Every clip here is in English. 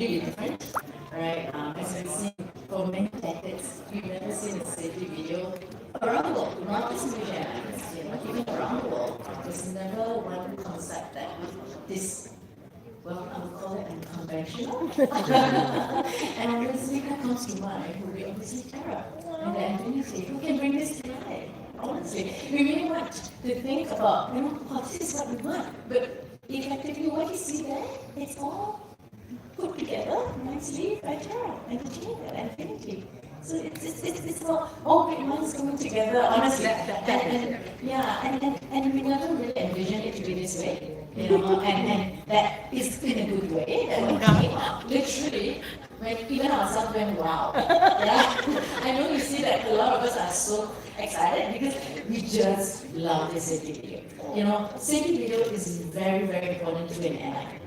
really different, right? As we've seen for many decades, we've never seen a safety video around the world, not just Malaysia, even around the world. There's never one concept that this, well, I would call it unconventional. And obviously that comes to mind would be obviously terror and the infinity. Who can bring this to life? Honestly, we really want to think about, oh, this is what we want. But effectively, what you see there, it's all put together nicely by terror and achievement and infinity. So it's all great minds coming together, honestly. And we never really envisioned it to be this way, and that is in a good way. That we came up, literally, when even ourselves went, wow. Yeah, I know you see that a lot of us are so excited because we just love the safety video. Safety video is very, very important to an airline.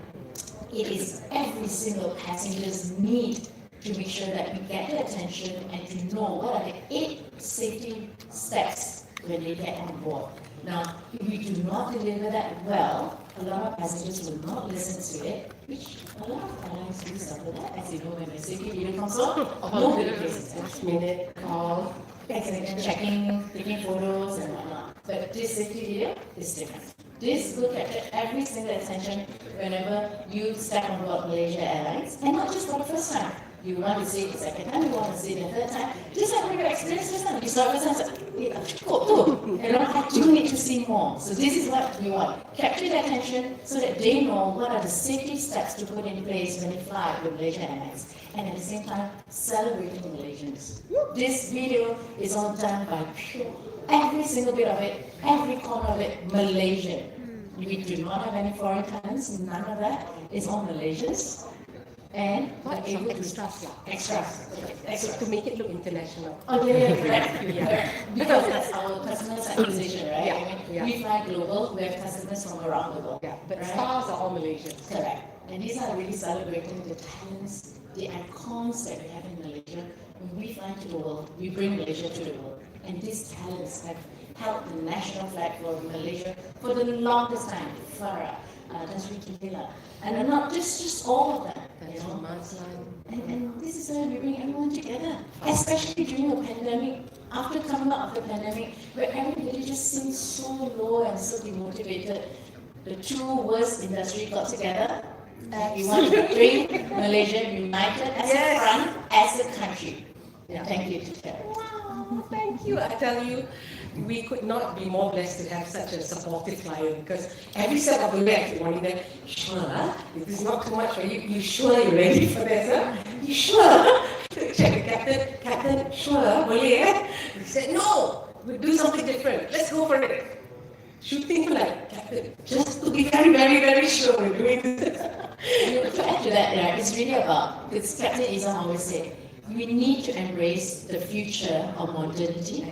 It is every single passenger's need to make sure that we get their attention and to know what are the 8 safety steps when they get on board. Now, if we do not deliver that well, a lot of passengers will not listen to it, which a lot of airlines do suffer that. As you know, when the safety video comes on, nobody plays last minute call, checking, taking photos and whatnot. But this safety video is different. This will capture every single attention whenever you step on board Malaysia Airlines, and not just for the first time. You want to see it the second time, you want to see it the third time. Just like your experience first time. You saw it first time, I do need to see more. So this is what we want. Capture their attention so that they know what are the safety steps to put in place when they fly with Malaysia Airlines. And at the same time, celebrating Malaysians. This video is all done by pure, every single bit of it, every corner of it, Malaysian. We do not have any foreign talents, none of that. It's all Malaysians. And what able to extras. Extras. To make it look international. Oh, yeah. Because that's our customers acquisition, right? We fly global, we have customers from around the world. Yeah, but stars are all Malaysian. Correct. And these are really celebrating the talents, the icons that we have in Malaysia. When we fly to the world, we bring Malaysia to the world. And these talents have held the national flag for Malaysia for the longest time. Farah, Tasri Kihila, and not just all of them. And this is why we bring everyone together, especially during a pandemic, after coming out of the pandemic, where everybody just seems so low and so demotivated. The two worst industry got together, and we want to bring Malaysia united as a front, as a country. Thank you to Terry. Wow, thank you. I tell you, we could not be more blessed to have such a supportive client, because every step of the way I keep wanting them, sure, if this is not too much for you, you sure you're ready for this, huh? You sure? Check the captain, sure, boleh, He said, no, we'll do something different, let's go for it. Shooting for like, captain, just to be very, very, very sure we're doing this. To add to that, it's really about, because Captain Izan always said, we need to embrace the future of modernity,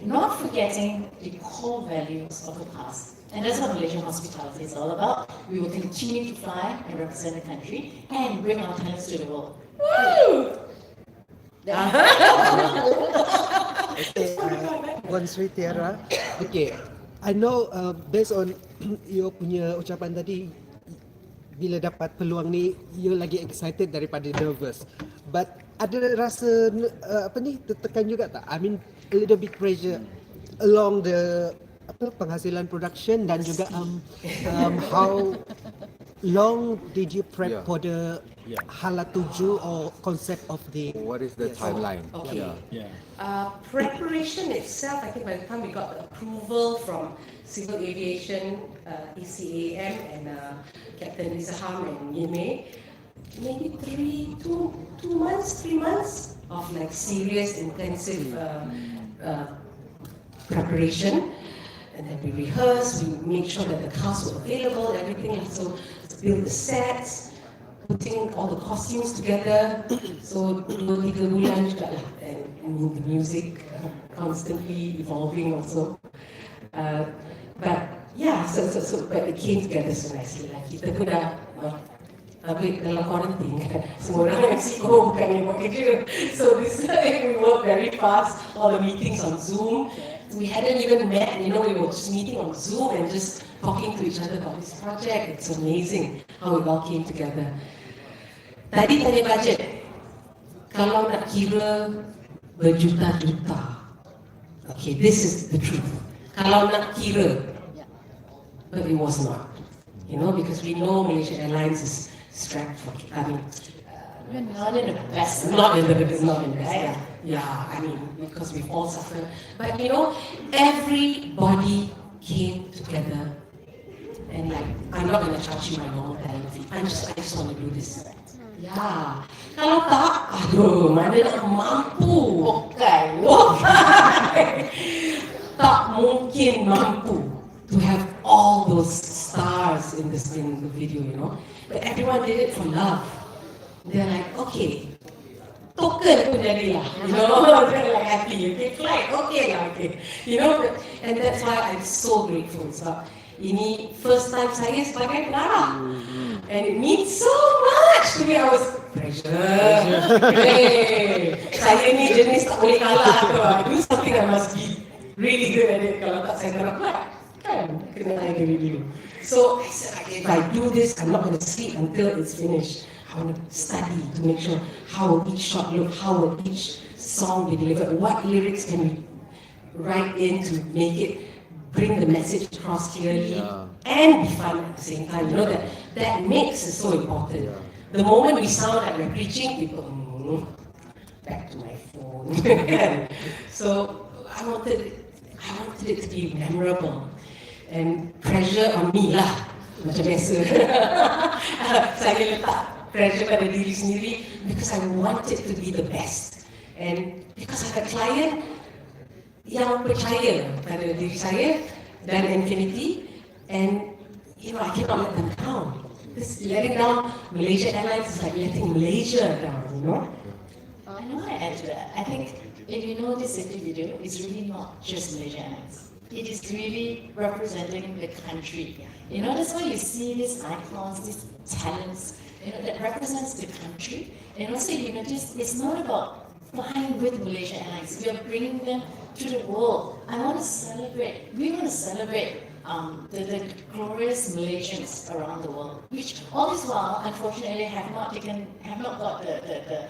not forgetting the core values of the past. And that's what Malaysian hospitality is all about. We will continue to fly and represent the country and bring our talents to the world. Woo! Puan Sri Tiara. Okay, I know based on you punya ucapan tadi, bila dapat peluang ni, you lagi excited daripada nervous. But ada rasa tertekan juga tak? I mean, a little bit pressure along the penghasilan production dan juga how long did you prep for the Hala Tuju or concept of the... What is the timeline? Okay. Preparation itself, I think by the time we got the approval from Civil Aviation, ECAM and Captain Izaham and Yime, maybe 3 months of like serious, intensive preparation. And then we rehearsed, we made sure that the cast were available, everything. So build the sets, putting all the costumes together. So 2-3 bulan juga lah. And the music constantly evolving also. But yeah, but it came together so nicely. Like kita pun dah dalam quarantine kan, semua orang Mexico bukan yang buat kerja. So this we worked very fast. All the meetings on Zoom. We hadn't even met, we were just meeting on Zoom and just talking to each other about this project. It's amazing how it all came together. Tadi tanya budget. Kalau nak kira berjuta-juta. Okay, this is the truth. Kalau nak kira, but it was not. You know, because we know Malaysia Airlines is strapped for, We're not in the best. not in the best. Yeah, I mean, because we've all suffered. But you know, everybody came together and like, I'm not gonna charge you my normal talent fee. I just want to do this. Yeah. Kalau tak, aduh, mana nak mampu. Okay. Tak mungkin mampu to have all those stars in the video, you know. But everyone did it for love. They're like, okay, token pun jadilah, you know. They're like happy, okay, flight, okay lah, okay. You know, and that's why I'm so grateful. So, ini first time saya sebagai pengarah. And it means so much to me. I was pressure. Hey, saya ni jenis tak boleh kalah tu. I do something I must be really good at it. Kalau tak saya terang kan, kena saya dulu. So I said, if I do this, I'm not going to sleep until it's finished. I want to study to make sure how will each shot look, how will each song be delivered, what lyrics can we write in to make it bring the message across clearly and be fun at the same time. You know that mix is so important. The moment we sound like we're preaching, people back to my phone. So I wanted it to be memorable and pressure on me lah, macam biasa. Saya letak pressure pada diri sendiri because I want it to be the best and because I have a client yang percaya pada diri saya dan Enfinite, and you know, I cannot let them down. This letting down Malaysia Airlines is like letting Malaysia down, you know. I know I add to that. I think if you know this video, it's really not just Malaysia Airlines. It is really representing the country. You know, that's why you see these icons, these talents, you know, that represents the country. And also, you notice it's not about flying with Malaysia Airlines. We are bringing them to the world. We want to celebrate the glorious Malaysians around the world, which all this while, unfortunately, have not got the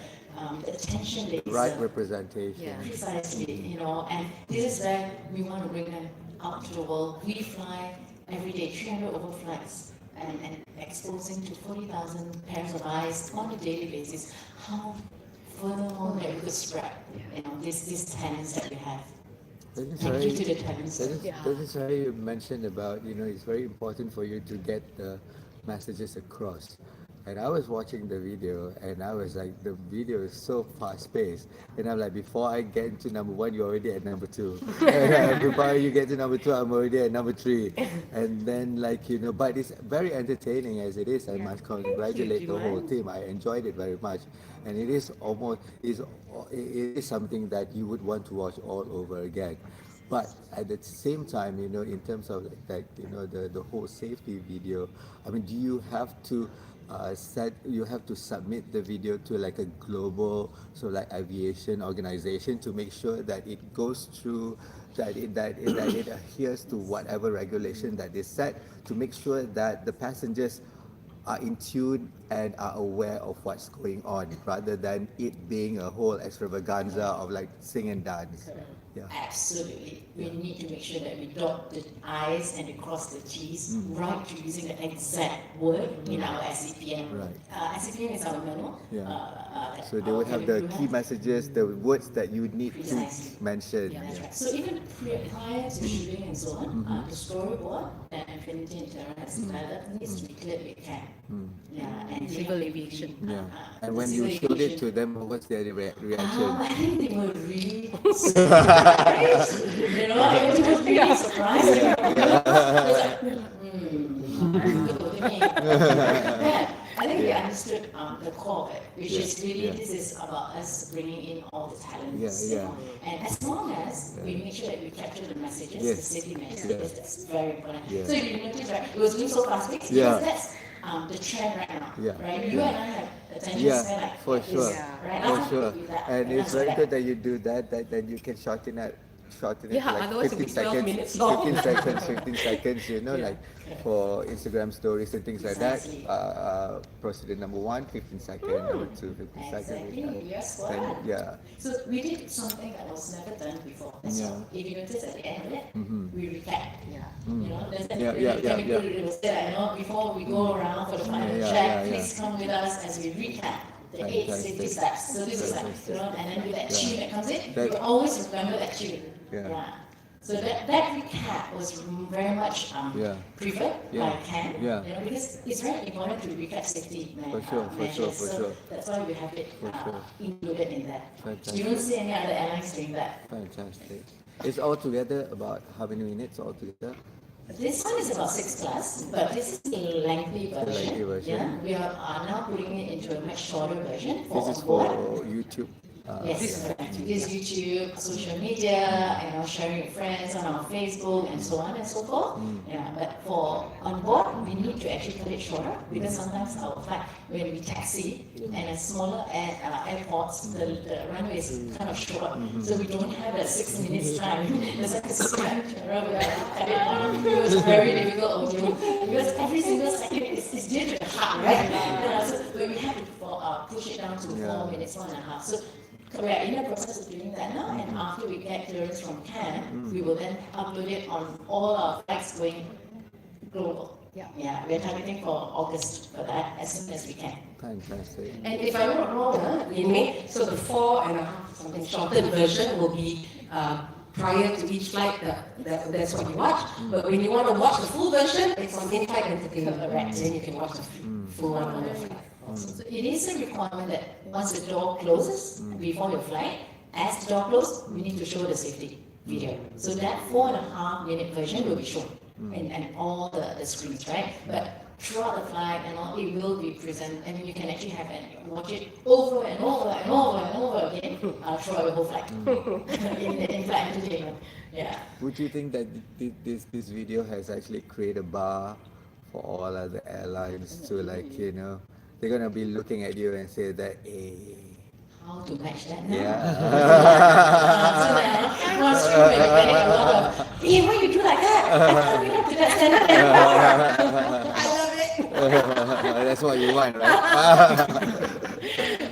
attention they deserve. Right representation. Yeah, precisely. You know, and this is where we want to bring them out to the world. We fly every day, 300 overflights, and exposing to 40,000 pairs of eyes on a daily basis. How furthermore that we could spread, you know, these talents that we have. Thank you to the talents. That is why you mentioned about, you know, it's very important for you to get the messages across. And I was watching the video and I was like, the video is so fast paced. And I'm like, before I get into number 1, you're already at number 2. And before you get to number 2, I'm already at number 3. And then like, you know, but it's very entertaining as it is. I must congratulate the whole team. I enjoyed it very much. And it is it is something that you would want to watch all over again. But at the same time, you know, in terms of like you know, the whole safety video, I mean, do you have to you have to submit the video to like a global like aviation organization to make sure that it goes through, that it adheres to whatever regulation that is set, to make sure that the passengers are in tune and are aware of what's going on, rather than it being a whole extravaganza of like sing and dance. Yeah. Absolutely. We need to make sure that we dot the I's and we cross the T's, right to using the exact word in our SCPM. Right. SCPM is our manual. Yeah. So they would have the key messages, the words that you need Precisely. to mention. Yeah, that's right. So even prior to shooting and so on, the storyboard that Enfinite and Terra has developed needs to be clear we can. Yeah, and Civil aviation. Yeah. And when you showed it to them, what's their reaction? I think they were really surprised. You know, it was really surprising. I think they understood the core of it, which is really this is about us bringing in all the talents. You know? And as long as we make sure that we capture the messages, the city messages, that's very important. So if you notice, right, it was doing so fast paced because that's the trend right now. Right? You and I have attention span like for this, sure. right? For sure. And it's very good that you do that, then you can shorten it shorten it Yeah, to like otherwise 15 it'll be 12 seconds, minutes long. 15 seconds, you know, like for Instagram stories and things like that. Precisely. Procedure number 1, 15 seconds, number 2, 15 seconds. Exactly, we are spot Then, on. yeah. So we did something that was never done before. That's Yeah. all. If you notice at the end of it, we recap. Yeah. You know, there's that Yeah, really yeah, yeah, chemical yeah. it was there, you know, before we go around for the final Yeah, check, yeah, yeah. please come with us as we recap the 8 safety Fantastic. steps. So this is like, you know, and then with that Yeah. tune that comes in, That- you always remember that tune. Yeah. So that recap was very much Yeah. preferred Yeah. by Ken, Yeah. you know, because it's very important to recap safety For sure, measures. for So sure. that's why we have it For sure. included in that. Fantastic. You don't see any other airlines doing that. Fantastic. It's all together about how many minutes altogether? This one is about 6 plus, but this is a lengthy version. lengthy version. Yeah, we are now putting it into a much shorter version for This is onboard. for YouTube. Yes, correct. This YouTube, social media, you know, sharing with friends on our Facebook and so on and so forth. Yeah, but for on board, we need to actually cut it shorter because sometimes our flight, when we taxi and at smaller airports, the runway is kind of short, so we don't have that 6 minutes time. There's like a stretch, we have to cut it down. It was very difficult also because every single second is dear to the heart, right? So we have to push it down to 4 minutes, 1.5. So we are in the process of doing that now, and after we get clearance from CAN, we will then upload it on all our flights going global. Yeah, we are targeting for August for that as soon as we can. Fantastic. And if I'm not wrong, in May, so the 4.5 something shortened version will be prior to each flight. That's what you watch. But when you want to watch the full version, it's on in-flight entertainment. Correct. Then you can watch the full one on the flight. So it is a requirement that once the door closes before your flight, as the door closes, we need to show the safety video. So that 4.5 minute version will be shown in all the screens, right? But throughout the flight and all, it will be present, and you can actually have and watch it over and over and over and over again throughout the whole flight in flight entertainment. Yeah. Would you think that this video has actually created a bar for all other airlines to, like, you know, they're gonna be looking at you and say that, hey, How to match that now? yeah, So that once you are getting a lot of, hey, why you do like that? I thought we have to that standard anymore. I love it. that's what you want, right?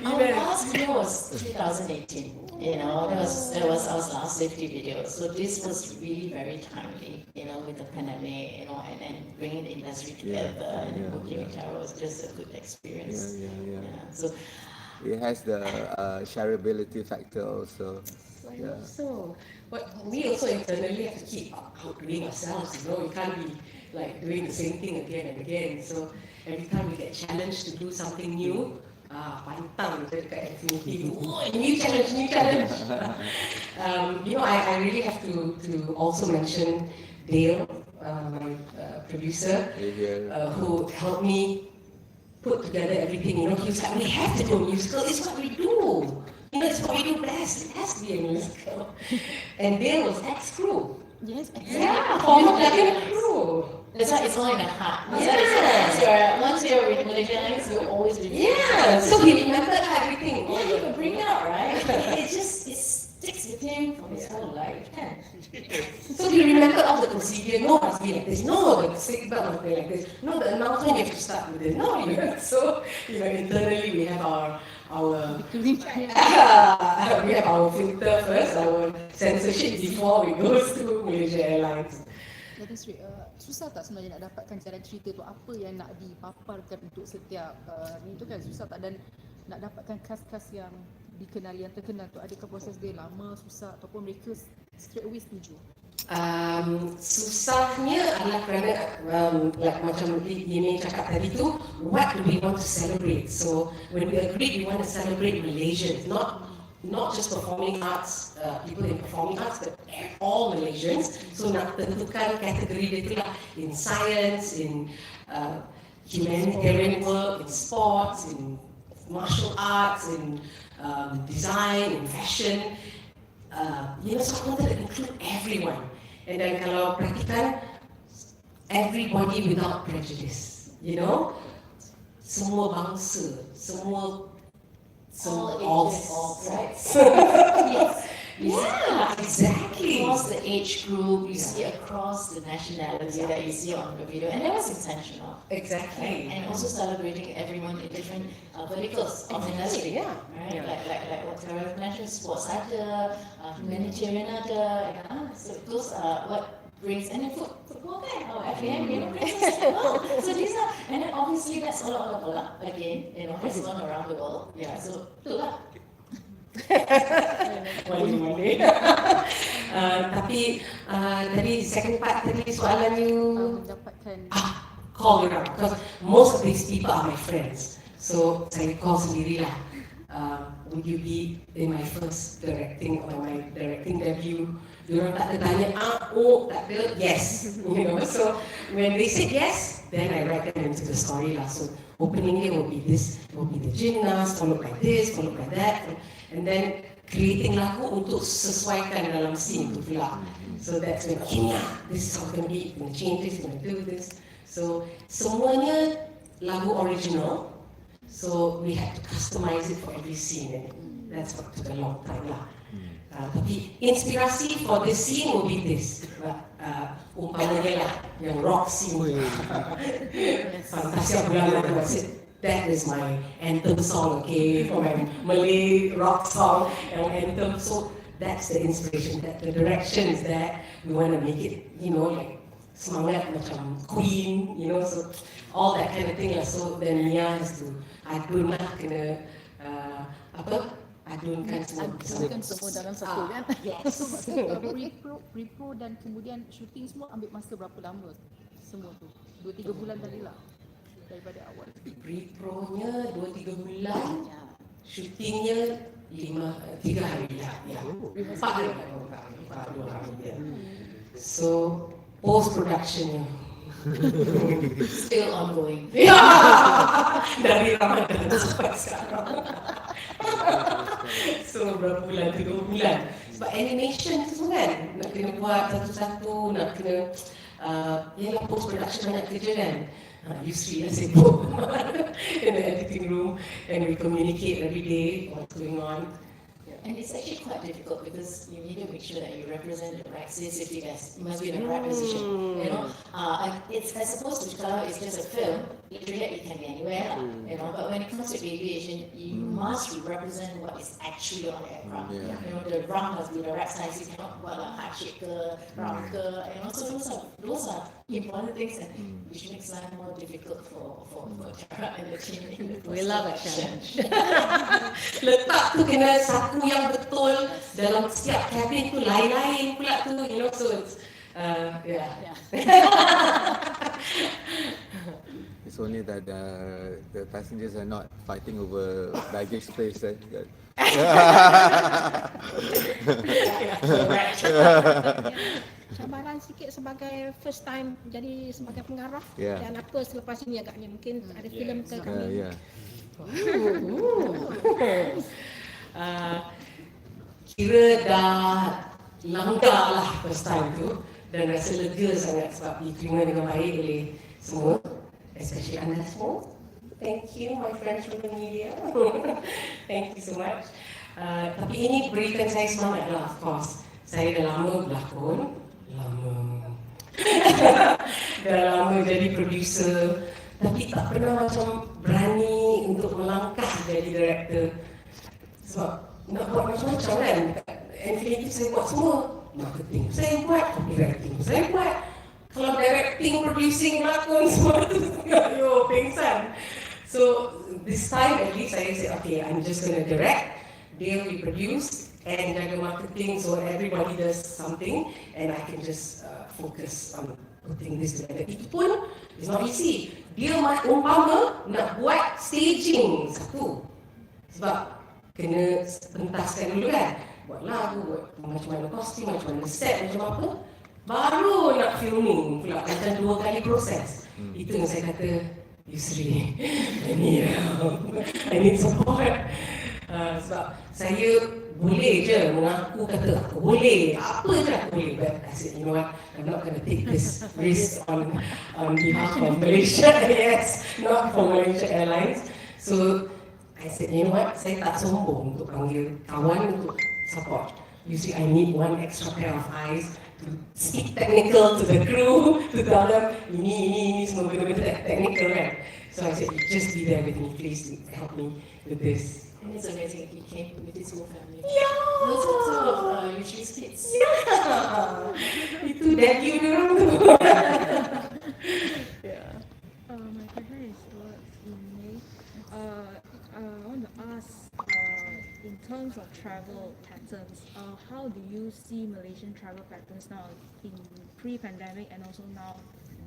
Our last video was 2018. You know, that was our last safety video. So this was really very timely. You know, with the pandemic. You know, and bringing the industry together and working with Tara was just a good experience. Yeah. So It has the shareability factor also. I hope so. But we also internally have to keep outdoing ourselves, you know, we can't be like doing the same thing again and again. So every time we get challenged to do something new, pantang kita dekat Enfinite, new challenge. You know, I really have to also mention Dale, my producer, who helped me put together everything. You know, he was like, we have to do a musical, it's what we do. You know, it's what we do best. It has to be a musical. And Dale was ex-crew. yes, Yeah, former Dragon crew. that's why it's all in the heart. Yeah. Once you're with Malaysia Airlines, you'll always be. Yeah, so he remembered everything. Yeah, you can bring it out, right? It sticks with him for his whole life. Yeah. So he remembered all the procedure. No, it must be like this. No, the seatbelt must be like this. No, the announcement you have to start with it. No, so you know, internally we have our we have our filter first, our censorship before we go to Malaysia Airlines. Jadi susah tak sebenarnya nak dapatkan jalan cerita tu, apa yang nak dipaparkan untuk setiap ni tu kan susah tak, dan nak dapatkan kas-kas yang dikenali, yang terkenal tu, adakah proses dia lama, susah, ataupun mereka straight away setuju? Susahnya adalah kerana like macam Dini cakap tadi tu, what do we want to celebrate? So when we agreed we want to celebrate Malaysians, not just performing arts, people in performing arts, but all Malaysians. So nak tentukan kategori dia tu lah, in science, in humanitarian work, in sports, in martial arts, in design, in fashion. You know, so I wanted to include everyone. And then kalau perhatikan, everybody without prejudice. You know, semua bangsa, semua all, right? yes. You Yeah, see exactly. across the age group, you see across the nationality that you see on the video, and that was intentional. Exactly. And also celebrating everyone in different verticals of the industry. Yeah. Right? Yeah. Like what Sarah mentioned, sports ada, humanitarian ada, so those are what brings, and then football kan, or FAM, brings us well. So these are, and then obviously that's all bola again, that's one around the world. Yeah, so itulah. Boleh. Tapi tadi second part tadi soalan you Mendapatkan call around because most of these people are my friends. So saya call sendirilah. Would you be in my first directing or my directing debut? Diorang tak ada tanya tak ada, yes. So when they said yes, then I write them into the story lah. So opening will be this, will be the gymnast, followed by this, followed by that, and then creating lagu untuk sesuaikan dalam scene tu pula. So that's when this is how it's going to be, going to change this, going to do this. So semuanya lagu original. So we had to customize it for every scene, and that's what took a long time lah. Tapi inspirasi for this scene will be this. Umpamanya lah, yang rock scene. Fantasia Bulan Madu. That is my anthem song, okay, for my Malay rock song, anthem. So that's the inspiration, that the direction is that we want to make it, like semangat macam Queen, so all that kind of thing lah. So then Mia has to adun lah, kena adunkan semua. adunkan semua dalam satu kan. Yes. So pre-pro dan kemudian shooting semua ambil masa berapa lama semua tu? 2-3 bulan tadi lah daripada awal. Pre-pro-nya 2-3 bulan, shootingnya 3 hari lah. 4 hari. 2 hari. So post-productionnya Still ongoing. dari Ramadan sampai sekarang. So berapa bulan? 3 bulan. Sebab animation tu semua kan, nak kena buat satu-satu, nak kena yalah post-production banyak kerja kan. Yusri dah sibuk in the editing room, and we communicate every day what's going on. And it's actually quite difficult because you need to make sure that you represent the right sensitivity guys. You must be in the right position. It's as opposed to kalau it's just a film, literally it can be anywhere. But when it comes to aviation, you must represent what is actually on the aircraft. The drum must be the right size. You cannot buat heart shaker, round ke. So those are important things, and which makes life more difficult for Tara and the team in the We love a challenge. Letak tu kena satu yang betul dalam setiap cabin tu lain-lain pula tu, so it's It's only that the passengers are not fighting over baggage space. Cabaran sikit sebagai first time jadi sebagai pengarah dan apa selepas ini agaknya mungkin ada filem ke kami. Kira dah langgar lah first time tu, dan rasa lega sangat sebab diterima dengan baik oleh semua, especially anda semua. Thank you my friends from the media. Thank you so much. Tapi ini berikan saya semangat lah, of course. Saya dah lama berlakon, dah lama jadi producer, tapi tak pernah macam berani untuk melangkah jadi director. Sebab nak buat macam-macam kan. Enfinite saya buat semua. Marketing saya buat, copywriting saya buat. Kalau directing, producing, lakon semua tu pengsan. So this time at least saya say, okay, I'm just going to direct, dia will produce, and jaga marketing, so everybody does something, and I can just focus on putting this together. Itu pun it's not easy. Dia umpama nak buat staging satu, sebab kena pentaskan dulu kan, buat lagu, buat macam mana kostum, macam mana set, macam apa, baru nak filming pula, macam 2 kali proses. Itu yang saya kata, Yusri, I need support. Sebab saya boleh je mengaku kata aku boleh, apa je aku boleh, but I said, you know what, I'm not going to take this risk on behalf of Malaysia, yes, not for Malaysia Airlines. So I said, you know what, saya tak sombong untuk panggil kawan untuk support. Usually I need one extra pair of eyes to speak technical to the crew, to tell them, ini, semua benda-benda technical, right? So I said, just be there with me, please help me with this. And it's amazing he came with his whole family. Yeah! Those are sort of Yuchi's kids. Yeah! Itu debut diorang tu. My question is towards May. I want to ask, in terms of travel patterns, how do you see Malaysian travel patterns now in pre-pandemic and also now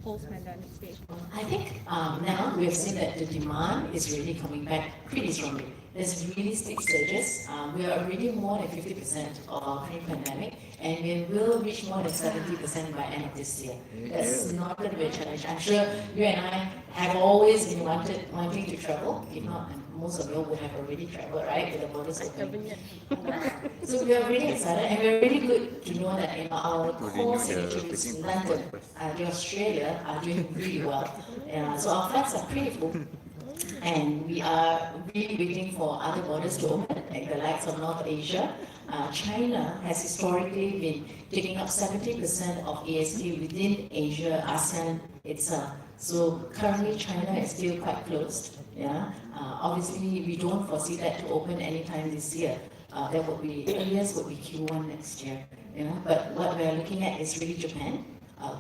post-pandemic stage? I think now we've seen that the demand is really coming back pretty strongly. There's really steep surges. We are already more than 50% of our pre-pandemic, and we will reach more than 70% by end of this year. That's not going to be a challenge. I'm sure you and I have always been wanting to travel. If not, most of you would have already traveled, right? With the borders open. So we are really excited, and we're really good to know that our core cities, London, the Australia, are doing really well. So our flights are pretty full. And we are really waiting for other borders to open, like the likes of North Asia. China has historically been taking up 70% of ASK within Asia, ASEAN itself. So currently China is still quite closed. Obviously, we don't foresee that to open anytime this year. That would be, earliest would be Q1 next year. But what we're looking at is really Japan,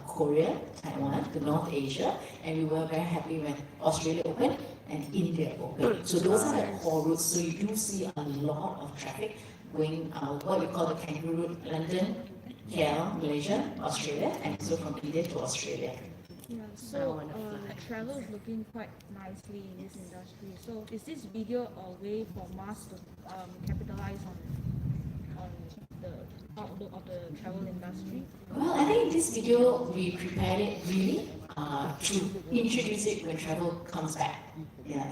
Korea, Taiwan, the North Asia, and we were very happy when Australia opened and India opened. So those are the core routes. So you do see a lot of traffic going what we call the kangaroo route, London, KL, Malaysia, Australia, and so from India to Australia. Yeah, so travel is looking quite nicely in this industry. So is this video a way for Mars to capitalize on the outlook of the travel industry? Well, I think this video, we prepared it really to introduce it when travel comes back.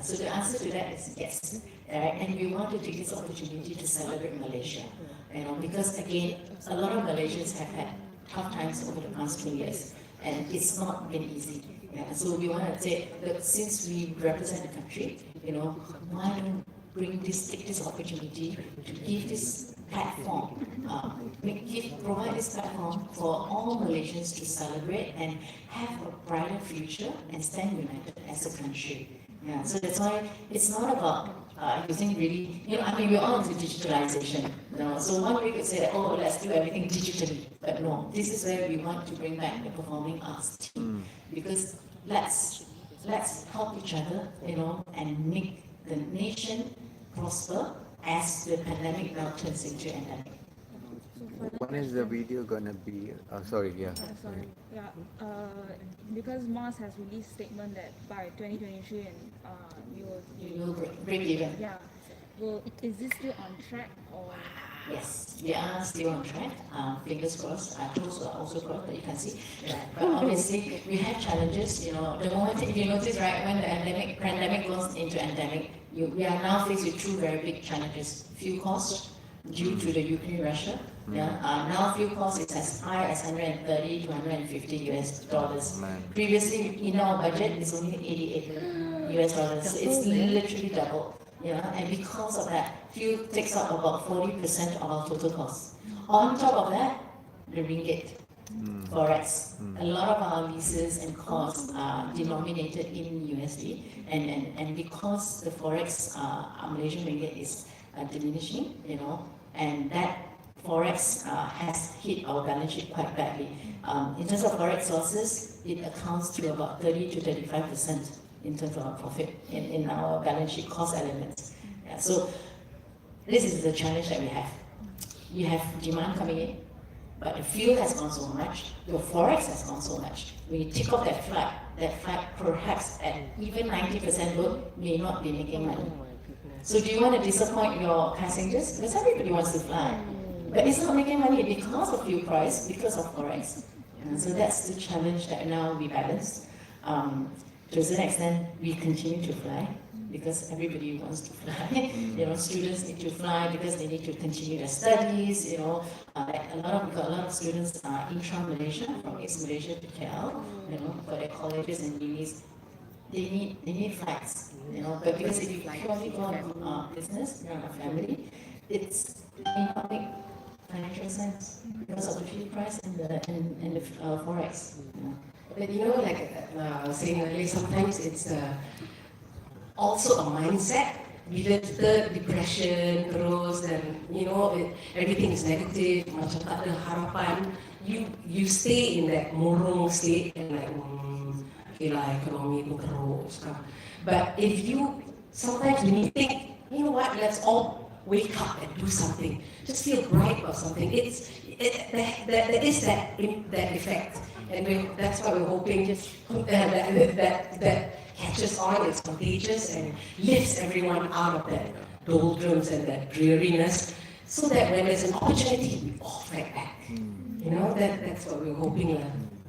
So the answer to that is yes. And we want to take this opportunity to celebrate Malaysia. Because again, a lot of Malaysians have had tough times over the past 2 years, and it's not been easy. So we want to say that since we represent the country, why don't take this opportunity to give this platform, provide this platform for all Malaysians to celebrate and have a brighter future and stand united as a country. So that's why it's not about using really, we're all into digitalization. So one way could say that, let's do everything digitally. But no, this is where we want to bring back the performing arts team. Because let's help each other, and make the nation prosper as the pandemic now turns into endemic. When is the video gonna be? Sorry. Because Mars has released statement that by 2023 and You will break even. Well, is this still on track or? Yes, we are still on track. Fingers crossed. Our toes are also crossed, but you can see. But obviously, we have challenges. The moment, if you notice, right, when the pandemic goes into endemic, we are now faced with two very big challenges. Fuel costs due to the Ukraine-Russia. Now fuel cost is as high as 130 to 150 US dollars. Previously, in our budget, it's only 88 US dollars. So it's literally double. And because of that, fuel takes up about 40% of our total costs. On top of that, the ringgit, forex. A lot of our leases and costs are denominated in USD, and because the forex, Malaysian ringgit is diminishing, and that forex has hit our balance sheet quite badly. In terms of forex losses, it accounts to about 30 to 35% in terms of our profit in our balance sheet cost elements. So this is the challenge that we have. You have demand coming in, but the fuel has gone so much, your forex has gone so much. When you take off that flight perhaps at even 90% load may not be making money. So do you want to disappoint your passengers? Because everybody wants to fly. But it's not making money because of fuel price, because of forex. And so that's the challenge that now we balance. To a certain extent, we continue to fly because everybody wants to fly. Students need to fly because they need to continue their studies. We've got a lot of students intra-Malaysia, from ex-Malaysia to KL, for their colleges and unis. They need flights, but because if you purely go on business, a family, it's financial sense because of the fuel price and the forex. But like I was saying earlier, sometimes it's also a mindset. Bila kita depression terus dan everything is negative, macam tak ada harapan, you stay in that murung state and like okay lah, ekonomi pun teruk stuff. But if you sometimes when you think, you know what, let's all wake up and do something, just feel bright about something. There is that effect, and that's why we're hoping that catches on, it's contagious and lifts everyone out of that doldrums and that dreariness, so that when there's an opportunity, we all fight back. That's what we're hoping.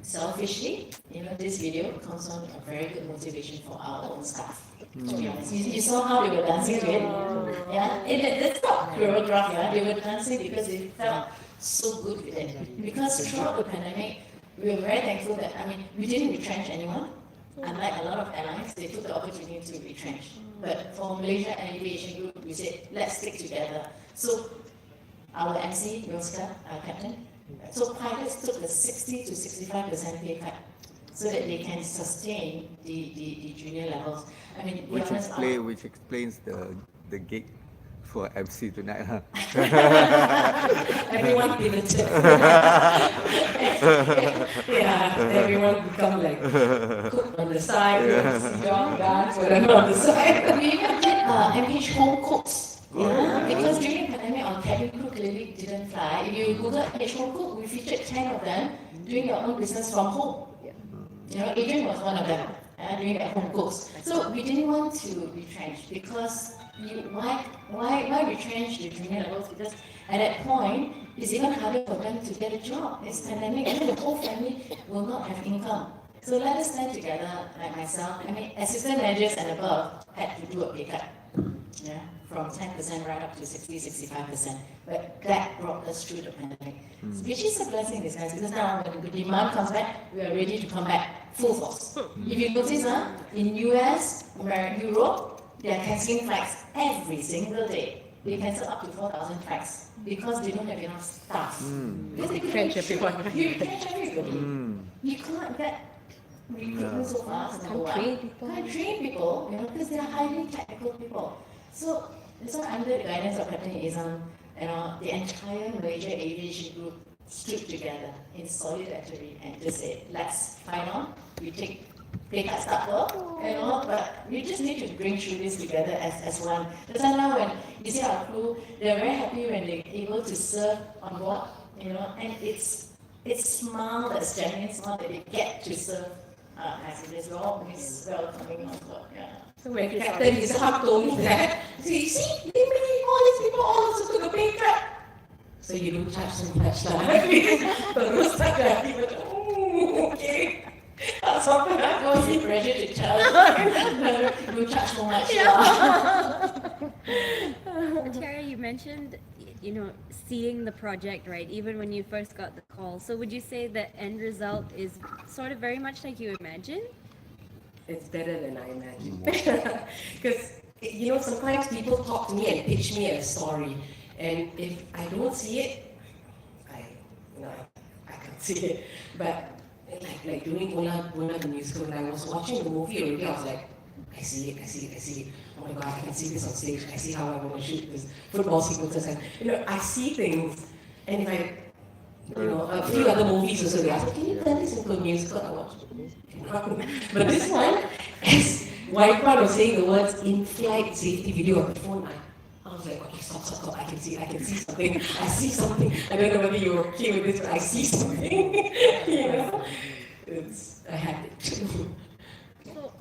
Selfishly, this video comes on a very good motivation for our own staff. To be honest, you saw how they were dancing to it. Yeah, that's not choreographed. Yeah, they were dancing because they felt so good with it. Because throughout the pandemic, we were very thankful that we didn't retrench anyone. Unlike a lot of airlines, they took the opportunity to retrench. But for Malaysia Aviation Group, we said, let's stick together. So our MC, Yoska, our captain, so pilots took the 60 to 65% pay cut so that they can sustain the junior levels. Which explains the gig for MC tonight. Everyone pivoted. Everyone become like cook on the side, dance, whatever on the side. We even did MH home cooks. Because during the pandemic, our cabin crew clearly didn't fly. If you Google MH home cook, we featured 10 of them doing their own business from home. Adrian was one of them, doing at home cooks. So we didn't want to retrench because why retrench the junior levels? Because at that point, it's even harder for them to get a job. It's pandemic, and then the whole family will not have income. So let us stand together, like myself. Assistant managers and above had to do a pay cut. From 10% right up to 60-65%. But that brought us through the pandemic. Which is a blessing, this guys, because now when the demand comes back, we are ready to come back full force. If you notice, in US, Europe, they are cancelling flights every single day. They cancel up to 4,000 flights because they don't have enough staff. Because they can't everyone. You catch everybody. You can't get recruitment so fast. Can't train people, because they are highly technical people. So this one, under the guidance of Captain Izam, the entire Malaysia Aviation Group stood together in solidarity and just said, let's fight on. We take pay cut start but we just need to bring through this together as one. That's why now when you see our crew, they're very happy when they're able to serve on board, and it's smile, that's genuine smile that they get to serve passengers. We're always welcoming on board. So when Captain Ishak told me that, you see, they bring all these people also to the pay cut. So you don't charge so much lah. Terus tak lagi macam, okay. Something that goes in pressure to charge. You charge so much. Tiara, you mentioned, seeing the project, right? Even when you first got the call. So would you say the end result is sort of very much like you imagined? It's better than I imagined. Because, sometimes people talk to me and pitch me a story. And if I don't see it, I can't see it. But like doing Ola the musical, when I was watching the movie already, I was like, I see it. Oh my God, I can see this on stage. I see how I want to shoot this football sequences. And, I see things. And if I, a few other movies also, they ask, can you turn this into a musical? I watch it. But this one, as Waipan was saying the words in-flight safety video on the phone, I was like, okay, stop. I can see something. I see something. I don't know whether you're okay with this, but I see something. I had it.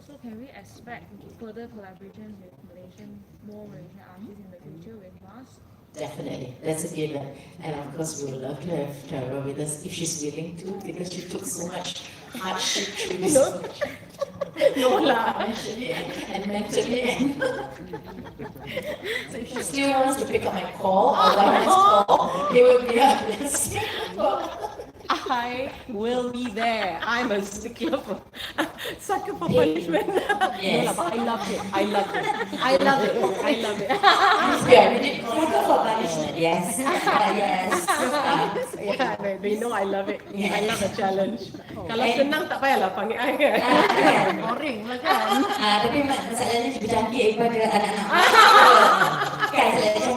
So can we expect further collaboration with more Malaysian artists in the future with us? Definitely, that's a given. And of course, we would love to have Tiara with us if she's willing to, because she took so much hardship through this. No lah. Financially and mentally. So if she still wants to pick up my call, or my call, it will be a blessing. I will be there. I'm a sucker for punishment. Yes. No, but I love it. Yeah, we did sucker for punishment. Yes. Yes. Yeah, they know I love it. I love the challenge. Kalau And- senang tak payahlah panggil I kan. Kan? Boring lah kan. Tapi masalahnya lebih cantik daripada anak-anak. Kan saya macam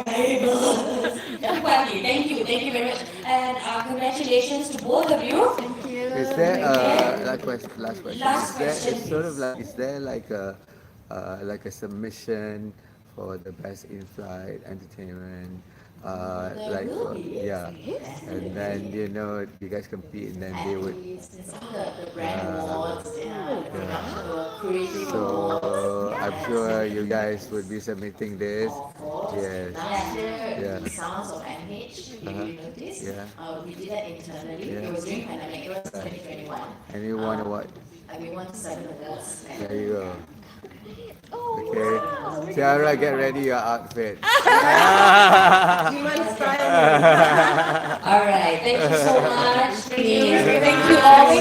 thank you very much, and congratulations to both of you. Is there last question? Last Is question, there, it's sort of please. like, is there like a submission for the best in-flight entertainment? There Like will be, yeah, yes. and then you guys compete, and then they would. The brand awards, the production awards, creative So awards. I'm sure you guys would be submitting this. Of course. Yes. Last year, Yeah. the Sounds of NH, if you noticed, Yeah. we did that internally. Yeah. It was during pandemic. It was 2021. And you won a what? And we won 7 awards. There you go. Okay, Tiara, get ready your outfit. Jiman style. All right, thank you so much. Please, thank you all.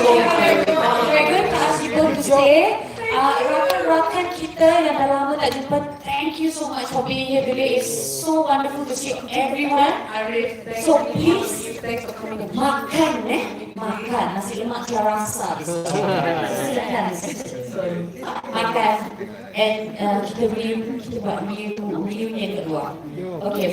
We're going to ask people to stay. Rakan-rakan kita yang dah lama tak jumpa, thank you so much for being here today. It's so wonderful to see everyone. So please, Thanks for coming. makan makan nasi lemak telah rasa. Silakan. Makan. And kita buat reunion kedua. Okay.